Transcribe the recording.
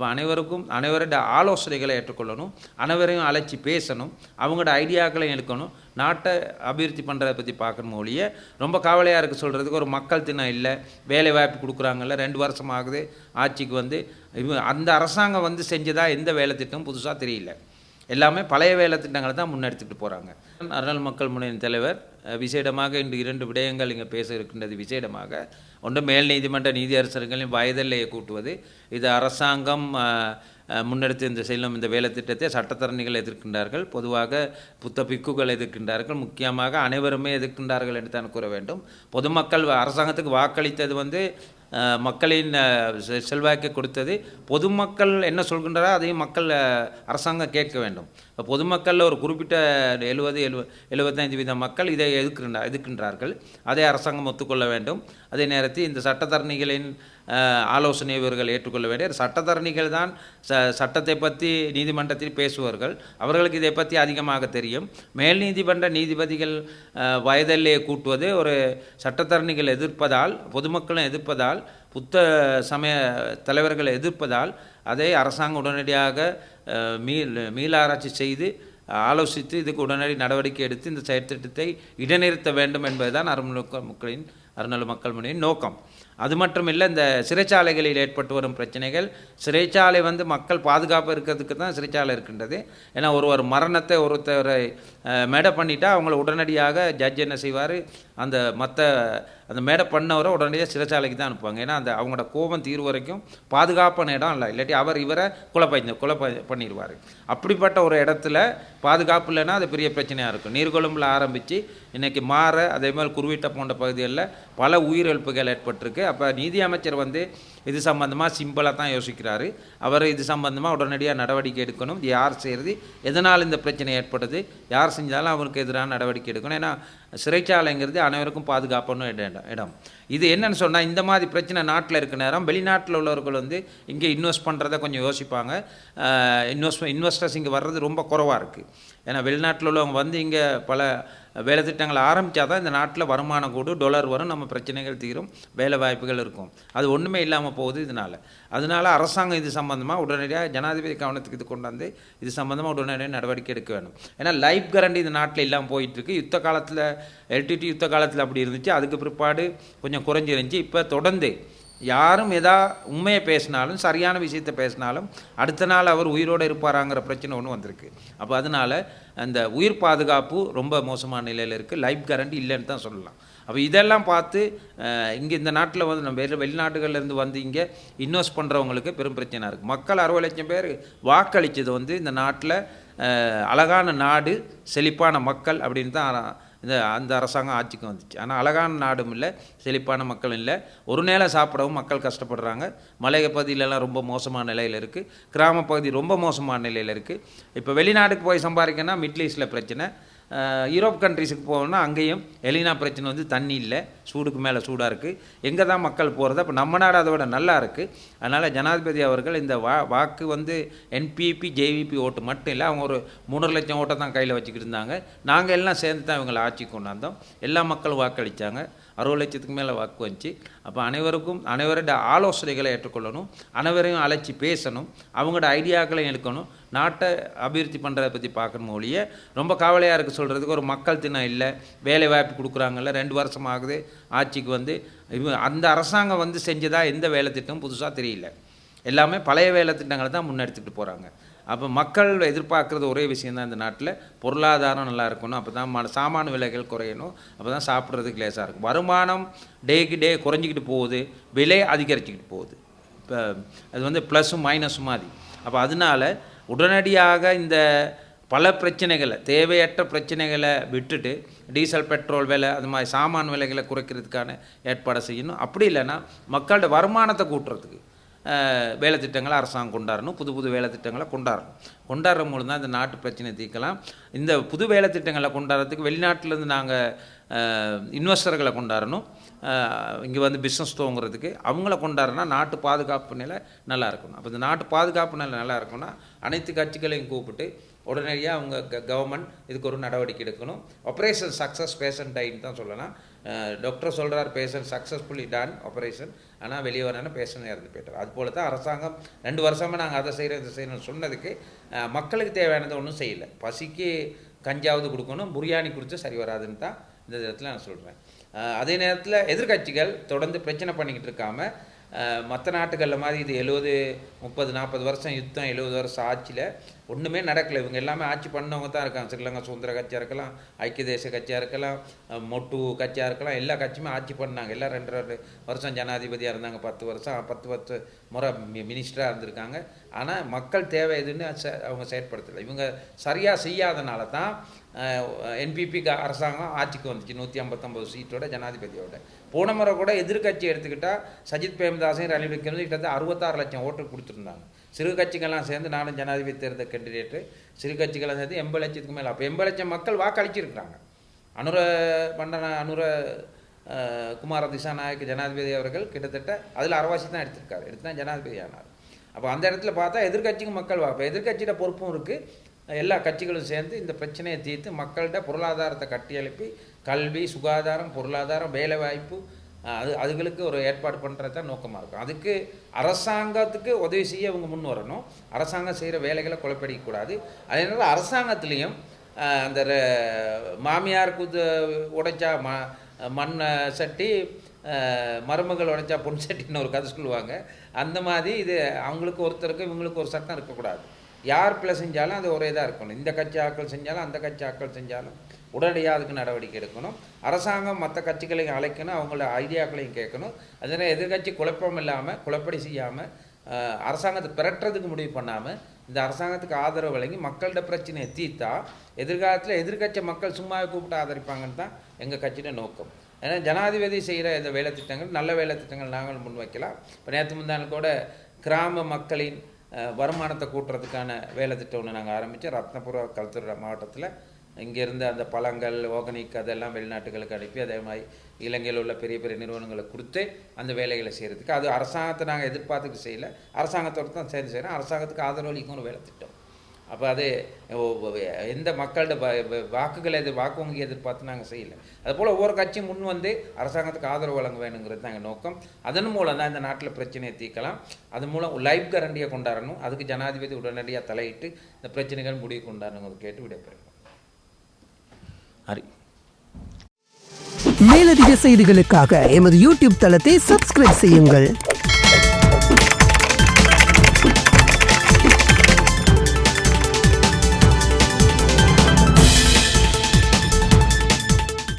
அப்போ அனைவரோட ஆலோசனைகளை ஏற்றுக்கொள்ளணும், அனைவரையும் அழைச்சி பேசணும், அவங்களோட ஐடியாக்களையும் எடுக்கணும், நாட்டை அபிவிருத்தி பண்ணுறதை பற்றி பார்க்கணும் ஒழிய ரொம்ப கவலையாக இருக்குது சொல்கிறதுக்கு ஒரு மக்கள் தினம் இல்லை, வேலை வாய்ப்பு கொடுக்குறாங்கல்ல, 2 வருஷம் ஆகுது ஆட்சிக்கு வந்து அந்த அரசாங்கம் வந்து செஞ்சதா எந்த வேலை திட்டம் புதுசாக தெரியல, எல்லாமே பழைய வேலை திட்டங்களை தான் முன்னெடுத்துட்டு போகிறாங்க. அறநாள் மக்கள் முன்னணியின் தலைவர் விசேடமாக இன்று 2 விடயங்கள் இங்கே பேச இருக்கின்றது. விசேடமாக ஒன்று, மேல் நீதிமன்ற நீதியரசர்களின் வயதெல்லையை கூட்டுவது. இது அரசாங்கம் முன்னெடுத்து செல்லும் இந்த வேலை திட்டத்தை சட்டத்தரணிகள் எதிர்க்கின்றார்கள், பொதுவாக புத்த பிக்குகள் எதிர்க்கின்றார்கள், முக்கியமாக அனைவருமே எதிர்க்கின்றார்கள் என்று தான் கூற வேண்டும். பொதுமக்கள் அரசாங்கத்துக்கு வாக்களித்தது வந்து மக்களின் செல்வாக்கை கொடுத்தது. பொதுமக்கள் என்ன சொல்கின்றாரோ அதையும் மக்கள் அரசாங்கம் கேட்க வேண்டும். இப்போ பொதுமக்களில் ஒரு குறிப்பிட்ட 70-75% மக்கள் இதை எதிர்க்கின்றார்கள், அதை அரசாங்கம் ஒத்துக்கொள்ள வேண்டும். அதே நேரத்தில் இந்த சட்டத்தரணிகளின் ஆலோசனை இவர்கள் ஏற்றுக்கொள்ள வேண்டிய சட்டத்தரணிகள் தான் சட்டத்தை பற்றி நீதிமன்றத்தில் பேசுவார்கள், அவர்களுக்கு இதை பற்றி அதிகமாக தெரியும். மேல் நீதிமன்ற நீதிபதிகள் வயதெல்லையை கூட்டுவது ஒரு சட்டத்தரணிகள் எதிர்ப்பதால், பொதுமக்களும் எதிர்ப்பதால், புத்த சமய தலைவர்களை எதிர்ப்பதால் அதை அரசாங்கம் உடனடியாக மீளாராய்ச்சி செய்து ஆலோசித்து இதுக்கு உடனடி நடவடிக்கை எடுத்து இந்த செயற்திட்டத்தை இடைநிறுத்த வேண்டும் என்பதுதான் அறநாள் மக்கள் முன்னணியின் நோக்கம். அது மட்டும் இல்லை, இந்த சிறைச்சாலைகளில் ஏற்பட்டு வரும் பிரச்சனைகள், சிறைச்சாலை வந்து மக்கள் பாதுகாப்பு இருக்கிறதுக்கு தான் சிறைச்சாலை இருக்கின்றது. ஏன்னா ஒரு மரணத்தை ஒருத்தரை மேடை பண்ணிட்டா அவங்கள உடனடியாக ஜட்ஜ் என்ன செய்வார், அந்த மேடை பண்ணவரை உடனடியாக சிறைச்சாலைக்கு தான் அனுப்புவாங்க. ஏன்னா அவங்களோட கோபம் தீர்வு வரைக்கும் பாதுகாப்பான இடம் இல்லை, இல்லாட்டி இவரை கொலை பண்ணிடுவார். அப்படிப்பட்ட ஒரு இடத்துல பாதுகாப்பு இல்லைன்னா அது பெரிய பிரச்சனையாக இருக்கும். நீர்கொழும்பில் ஆரம்பித்து இன்றைக்கி அதே மாதிரி குருவிட்ட போன்ற பகுதிகளில் பல உயிரிழப்புகள் ஏற்பட்டிருக்கு. அப்போ நீதி அமைச்சர் வந்து இது சம்பந்தமாக சிம்பிளாக தான் யோசிக்கிறாரு. அவர் இது சம்பந்தமாக உடனடியாக நடவடிக்கை எடுக்கணும். யார் செய்கிறது, எதனால் இந்த பிரச்சனை ஏற்படுது, யார் செஞ்சாலும் அவருக்கு எதிரான நடவடிக்கை எடுக்கணும். ஏன்னா சிறைச்சாலைங்கிறது அனைவருக்கும் பாதுகாப்பான இடம். இது என்னன்னு சொன்னால், இந்த மாதிரி பிரச்சனை நாட்டில் இருக்க நேரம் வெளிநாட்டில் உள்ளவர்கள் வந்து இங்கே இன்வெஸ்ட் பண்ணுறதை கொஞ்சம் யோசிப்பாங்க. இன்வெஸ்டர்ஸ் இங்கே வர்றது ரொம்ப குறைவாக இருக்குது. ஏன்னா வெளிநாட்டில் உள்ளவங்க வந்து இங்கே பல வேலை திட்டங்களை ஆரம்பித்தா தான் இந்த நாட்டில் வருமானம் கூடும், டாலர் வரும், நம்ம பிரச்சனைகள் தீரும், வேலை வாய்ப்புகள் இருக்கும். அது ஒன்றுமே இல்லாமல் போகுது அதனால் அரசாங்கம் இது சம்மந்தமாக உடனடியாக ஜனாதிபதி கவனத்துக்கு இது கொண்டாந்து இது சம்மந்தமாக உடனடியாக நடவடிக்கை எடுக்க வேண்டும். ஏன்னா லைஃப் கேரண்டி இந்த நாட்டில் இல்லாமல் போயிட்டுருக்கு. யுத்த காலத்தில் எல்டிடி யுத்த காலத்தில் அப்படி இருந்துச்சு, அதுக்கு பிற்பாடு கொஞ்சம் குறைஞ்சிருந்துச்சு. இப்போ தொடர்ந்து யாரும் உண்மையை பேசினாலும், சரியான விஷயத்தை பேசினாலும் அடுத்த நாள் அவர் உயிரோடு இருப்பாராங்கிற பிரச்சனை ஒன்று வந்திருக்கு. அப்போ அதனால் அந்த உயிர் பாதுகாப்பு ரொம்ப மோசமான நிலையில் இருக்குது, லைஃப் கேரண்டி இல்லைன்னு தான் சொல்லலாம். அப்போ இதெல்லாம் பார்த்து இங்கே இந்த நாட்டில் வந்து நம்ம வெளிநாடுகள்லேருந்து வந்து இங்கே இன்வெஸ்ட் பண்ணுறவங்களுக்கு பெரும் பிரச்சனை இருக்குது. மக்கள் 60 லட்சம் பேர் வாக்களித்தது வந்து இந்த நாட்டில் அழகான நாடு, செழிப்பான மக்கள் அப்படின்னு தான் அந்த அரசாங்கம் ஆட்சிக்கு வந்துச்சு. ஆனால் அழகான நாடும் இல்லை, செழிப்பான மக்கள் இல்லை, ஒரு நேரம் சாப்பிடவும் மக்கள் கஷ்டப்படுறாங்க. மலை பகுதியிலலாம் ரொம்ப மோசமான நிலையில் இருக்குது, கிராம பகுதி ரொம்ப மோசமான நிலையில் இருக்குது. இப்போ வெளிநாட்டுக்கு போய் சம்பாதிக்கணும்னா மிடில் ஈஸ்டில் பிரச்சனை, யூரோப் கண்ட்ரிஸுக்கு போகணும்னா அங்கேயும் எலினா பிரச்சனை வந்து தண்ணி இல்லை, சூடுக்கு மேலே சூடாக இருக்குது. எங்கே தான் மக்கள் போகிறது? அப்போ நம்ம நாடு அதை விட நல்லா இருக்குது. அதனால் ஜனாதிபதி அவர்கள் இந்த வாக்கு வந்து என்பிபி ஜேவிபி ஓட்டு மட்டும் இல்லை, அவங்க ஒரு 3 லட்சம் ஓட்டை தான் கையில் வச்சுக்கிட்டு இருந்தாங்க. நாங்கள் எல்லாம் சேர்ந்து தான் இவங்களை ஆட்சிக்கு கொண்டாந்தோம். எல்லா மக்களும் வாக்களித்தாங்க, 60 லட்சத்துக்கு மேலே வாக்கு வந்துச்சு. அப்போ அனைவரோட ஆலோசனைகளை ஏற்றுக்கொள்ளணும், அனைவரையும் அழைச்சி பேசணும், அவங்களோட ஐடியாக்களையும் எடுக்கணும், நாட்டை அபிவிருத்தி பண்ணுறதை பற்றி பார்க்கணும் ஒழிய ரொம்ப கவலையாக இருக்குது சொல்கிறதுக்கு ஒரு மக்கள் தினம் இல்லை, வேலை வாய்ப்பு கொடுக்குறாங்கல்ல, 2 வருஷம் ஆகுது ஆட்சிக்கு வந்து அந்த அரசாங்கம் வந்து செஞ்சதா எந்த வேலை திட்டம் புதுசாக தெரியல, எல்லாமே பழைய வேலை திட்டங்களை தான் முன்னெடுத்துட்டு போகிறாங்க. அப்போ மக்கள் எதிர்பார்க்குறது ஒரே விஷயந்தான், இந்த நாட்டில் பொருளாதாரம் நல்லா இருக்கணும், அப்போ தான் சாமான விலைகள் குறையணும், அப்போ தான் சாப்பிட்றதுக்கு லேசாக இருக்கும். வருமானம் டேக்கு டே குறைஞ்சிக்கிட்டு போகுது, விலை அதிகரிச்சுக்கிட்டு போகுது. இப்போ அது வந்து ப்ளஸ்ஸும் மைனஸும் மாதிரி. அப்போ அதனால் உடனடியாக இந்த பல பிரச்சனைகளை, தேவையற்ற பிரச்சனைகளை விட்டுட்டு டீசல் பெட்ரோல் விலை அது மாதிரி சாமான் விலைகளை குறைக்கிறதுக்கான ஏற்பாடு செய்யணும். அப்படி இல்லைன்னா மக்களோட வருமானத்தை கூட்டுறதுக்கு வேலை திட்டங்களை அரசாங்கம் கொண்டாடணும், புது வேலை திட்டங்களை கொண்டாடுற மூலம் தான் இந்த நாட்டு பிரச்சனை தீர்க்கலாம். இந்த புது வேலை திட்டங்களை கொண்டாடுறதுக்கு வெளிநாட்டிலேருந்து நாங்கள் இன்வெஸ்டர்களை கொண்டாடணும், இங்கே வந்து பிஸ்னஸ் துவங்குறதுக்கு அவங்கள கொண்டாடுறனா நாட்டு பாதுகாப்பு நிலை நல்லா இருக்கணும். அப்போ இந்த நாட்டு பாதுகாப்பு நிலை நல்லா இருக்கணும்னா அனைத்து கட்சிகளையும் கூப்பிட்டு உடனடியாக அவங்க கவர்மெண்ட் இதுக்கு ஒரு நடவடிக்கை எடுக்கணும். ஆப்ரேஷன் சக்ஸஸ் பேஷண்ட் டைன்னு தான் சொல்லலாம். டாக்டர் சொல்கிறார் பேஷண்ட் சக்ஸஸ்ஃபுல்லி டன் ஆப்ரேஷன், ஆனால் வெளியே வரணும் பேஷண்ட் இறந்து போய்ட்டார். அதுபோல் தான் அரசாங்கம் 2 வருஷமாக நாங்கள் அதை செய்கிறோம் இதை செய்யணும்னு சொன்னதுக்கு மக்களுக்கு தேவையானதை ஒன்றும் செய்யலை. பசிக்கு கஞ்சாவது கொடுக்கணும், பிரியாணி கொடுத்து சரி வராதுன்னு தான் இந்த இடத்துல நான் சொல்கிறேன். அதே நேரத்தில் எதிர்கட்சிகள் தொடர்ந்து பிரச்சனை பண்ணிக்கிட்டு இருக்காமல் மற்ற நாட்டுகளில் மாதிரி இது 70, 30, 40 வருஷம் யுத்தம், 70 வருஷம் ஆட்சியில் ஒன்றுமே நடக்கலை. இவங்க எல்லாமே ஆட்சி பண்ணவங்க தான் இருக்காங்க. ஸ்ரீலங்கா சுதந்திர கட்சியாக இருக்கலாம், ஐக்கிய தேசிய கட்சியாக இருக்கலாம், மொட்டு கட்சியாக இருக்கலாம், எல்லா கட்சியுமே ஆட்சி பண்ணாங்க. எல்லாம் 2 வருஷம் ஜனாதிபதியாக இருந்தாங்க, 10 வருஷம் 10 முறை மினிஸ்டராக இருந்திருக்காங்க. ஆனால் மக்கள் தேவை எதுன்னு அவங்க செயற்படுத்தலை. இவங்க சரியாக செய்யாதனால தான் என்பிபி அரசாங்கம் ஆட்சிக்கு வந்துச்சு 159 சீட்டோட ஜனாதிபதியோட. போன முறை கூட எதிர்கட்சி எடுத்துக்கிட்டால் சஜித் பிரேமதாசையும் ரணில் விக்ரமசிங்க கிட்டத்தட்ட 66 லட்சம் ஓட்டு கொடுத்துருந்தாங்க. சிறு கட்சிகள்லாம் சேர்ந்து நானும் ஜனாதிபதி தேர்தல் கேண்டிடேட்டு, சிறு கட்சிகள்லாம் சேர்ந்து 80 லட்சத்துக்கு மேலே. அப்போ 80 லட்சம் மக்கள் வாக்களிச்சிருக்கிறாங்க. அனுர குமார திசாநாயக் ஜனாதிபதி அவர்கள் கிட்டத்தட்ட அதில் 60% தான் எடுத்து தான் ஜனாதிபதி ஆனார். அப்போ அந்த இடத்துல பார்த்தா எதிர்கட்சிக்கு மக்கள் அப்போ எதிர்கட்சியோட பொறுப்பும் இருக்குது. எல்லா கட்சிகளும் சேர்ந்து இந்த பிரச்சனையை தீர்த்து மக்கள்கிட்ட பொருளாதாரத்தை கட்டியெழுப்பி கல்வி, சுகாதாரம், பொருளாதாரம், வேலைவாய்ப்பு அதுகளுக்கு ஒரு ஏற்பாடு பண்ணுறது தான் நோக்கமாக இருக்கும். அதுக்கு அரசாங்கத்துக்கு உதவி செய்ய அவங்க முன் வரணும். அரசாங்கம் செய்கிற வேலைகளை குழப்படிக்கக்கூடாது. அதனால அரசாங்கத்துலேயும் அந்த மாமியாருக்கு உடைச்சா மண் சட்டி, மருமகள் உடைச்சா பொன் சட்டின்னு ஒரு கதை சொல்லுவாங்க. அந்த மாதிரி இது அவங்களுக்கு ஒருத்தருக்கு இவங்களுக்கு ஒரு சட்டம் இருக்கக்கூடாது. யார் பிள்ளை செஞ்சாலும் அது ஒரே தான் இருக்கணும். இந்த கட்சி ஆட்கள் செஞ்சாலும் அந்த கட்சி ஆட்கள் செஞ்சாலும் உடனடியாக அதுக்கு நடவடிக்கை எடுக்கணும். அரசாங்கம் மற்ற கட்சிகளையும் அழைக்கணும், அவங்களோட ஐடியாக்களையும் கேட்கணும். அதனால் எதிர்கட்சி குழப்பம் இல்லாமல் குழப்படி செய்யாமல் அரசாங்கத்தை பிரட்டுறதுக்கு முடிவு பண்ணாமல் இந்த அரசாங்கத்துக்கு ஆதரவு வழங்கி மக்களோட பிரச்சனையை தீர்த்தா எதிர்காலத்தில் எதிர்கட்சி மக்கள் சும்மாவே கூப்பிட்டு ஆதரிப்பாங்கன்னு தான் எங்கள் கட்சியோட நோக்கம். ஏன்னா ஜனாதிபதி செய்கிற இந்த வேலை திட்டங்கள் நல்ல வேலை திட்டங்கள் நாங்கள் முன்வைக்கலாம். இப்போ நேற்று முந்தான கூட கிராம மக்களின் வருமானத்தை கூட்டுறதுக்கான வேலை திட்டம் ஒன்று நாங்கள் ஆரம்பித்தோம். ரத்னபுர கல்துறை மாவட்டத்தில் இங்கேருந்து அந்த பழங்கள், ஆர்கானிக் அதெல்லாம் வெளிநாட்டுகளுக்கு அனுப்பி அதே மாதிரி இலங்கையில் உள்ள பெரிய பெரிய நிறுவனங்களுக்கு கொடுத்து அந்த வேலைகளை செய்கிறதுக்கு. அது அரசாங்கத்தை நாங்கள் எதிர்பார்த்துட்டு செய்யலை, அரசாங்கத்தோடு தான் சேர்ந்து செய்கிறோம். அரசாங்கத்துக்கு ஆதரவளிக்கும் ஒரு வேலை திட்டம். அப்போ அது எந்த மக்களோட வாக்குகளை வாக்கு வங்கி எதிர்பார்த்து நாங்கள் செய்யலை. அதுபோல் ஒவ்வொரு கட்சியும் முன் வந்து அரசாங்கத்துக்கு ஆதரவு வழங்க வேணுங்கிறது தான் எங்கள் நோக்கம். அதன் மூலம் தான் இந்த நாட்டில் பிரச்சனையை தீர்க்கலாம். அது மூலம் லைஃப் கேரண்டியை கொண்டாடணும். அதுக்கு ஜனாதிபதி உடனடியாக தலையிட்டு இந்த பிரச்சனைகள் முடிவு கொண்டாடணுங்கிறது கேட்டு விடைபெறும். மேலதிக செய்திகளுக்காக எமது யூடியூப் தளத்தை சப்ஸ்கிரைப் செய்யுங்கள்.